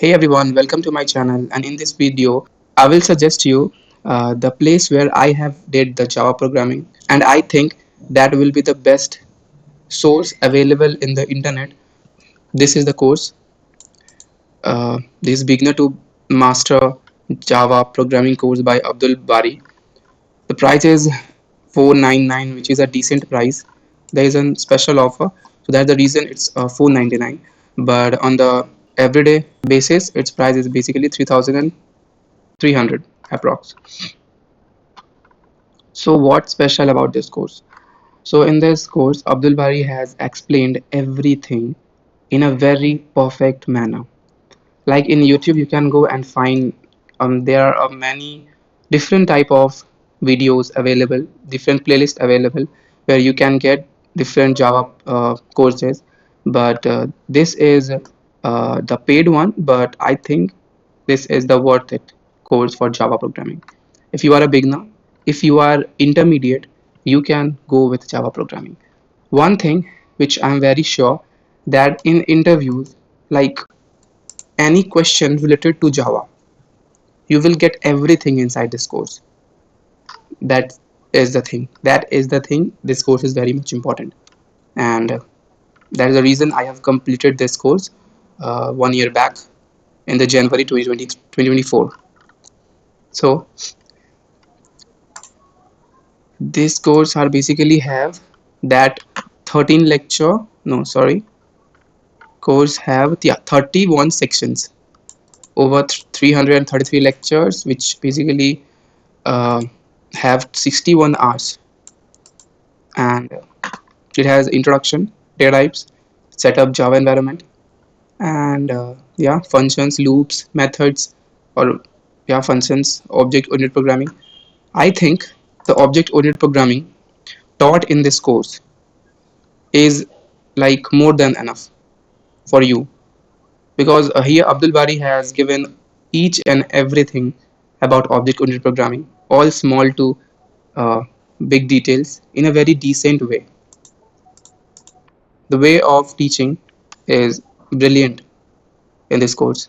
Hey everyone, welcome to my channel, and in this video I will suggest you the place where I have did the Java programming, and I think that will be the best source available in the internet. This is the course, this beginner to master Java programming course by Abdul Bari. The price is 499, which is a decent price. There is a special offer, so that's the reason it's 499. But on the everyday basis, its price is basically 3,300 approx. So what's special about this course? So in this course, Abdul Bari has explained everything in a very perfect manner. Like in YouTube, you can go and find there are many different type of videos available, different playlists available where you can get different Java courses. But this is the paid one, but I think this is the worth it course for Java programming. If you are a beginner, if you are intermediate, you can go with Java programming. One thing which I'm very sure, that in interviews, like any question related to Java, you will get everything inside this course. That is the thing. That is the thing. This course is very much important, and that is the reason I have completed this course 1 year back in the January 2024. So this course are basically have that 13 lecture. No, sorry. Course have, yeah, 31 sections over 333 lectures, which basically uh, have 61 hours, and it has introduction, data types, setup Java environment, and yeah, functions, loops, methods, or yeah, functions, object oriented programming. I think the object oriented programming taught in this course is like more than enough for you, because here Abdul Bari has given each and everything about object oriented programming, all small to uh, big details, in a very decent way. The way of teaching is brilliant in this course.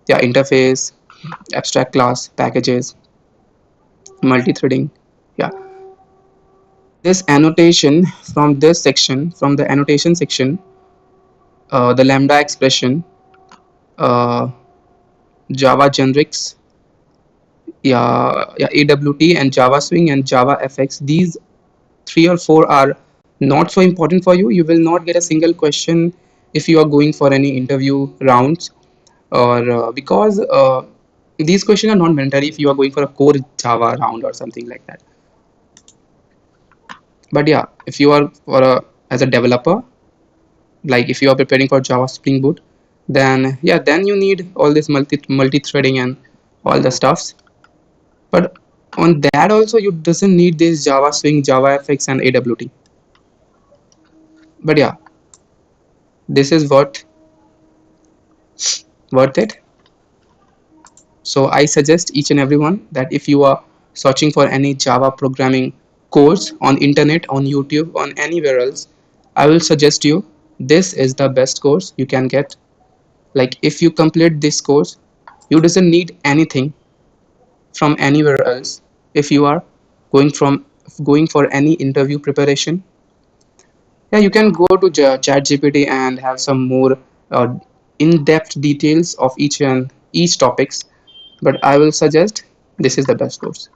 Yeah, interface, abstract class, packages, multi-threading. Yeah, this annotation from this section, from the annotation section, the lambda expression, uh, Java generics, yeah, AWT and Java Swing and Java FX. These three or four are not so important for you. You will not get a single question if you are going for any interview rounds, or because these questions are not mandatory if you are going for a core Java round or something like that. But yeah, if you are for a as a developer, like if you are preparing for Java Spring Boot, then yeah, then you need all this multi-threading and all the stuffs. But on that also, you doesn't need this Java Swing, Java FX, and AWT. But yeah, this is worth it. So I suggest each and everyone that if you are searching for any Java programming course on internet, on YouTube, on anywhere else, I will suggest you this is the best course you can get. Like if you complete this course, you doesn't need anything from anywhere else. If you are going for any interview preparation, yeah, you can go to chat gpt and have some more uh, in-depth details of each topics, but I will suggest this is the best course.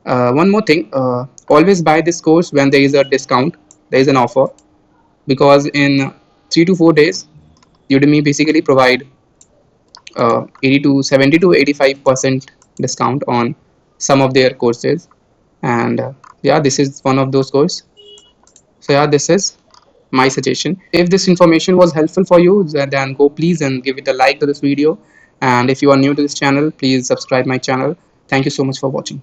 One more thing, always buy this course when there is a discount, there is an offer, because in 3 to 4 days Udemy basically provide 80 to 70 to 85% discount on some of their courses, and yeah, this is one of those courses. So yeah, this is my suggestion. If this information was helpful for you, then go please and give it a like to this video, and if you are new to this channel, please subscribe my channel. Thank you so much for watching.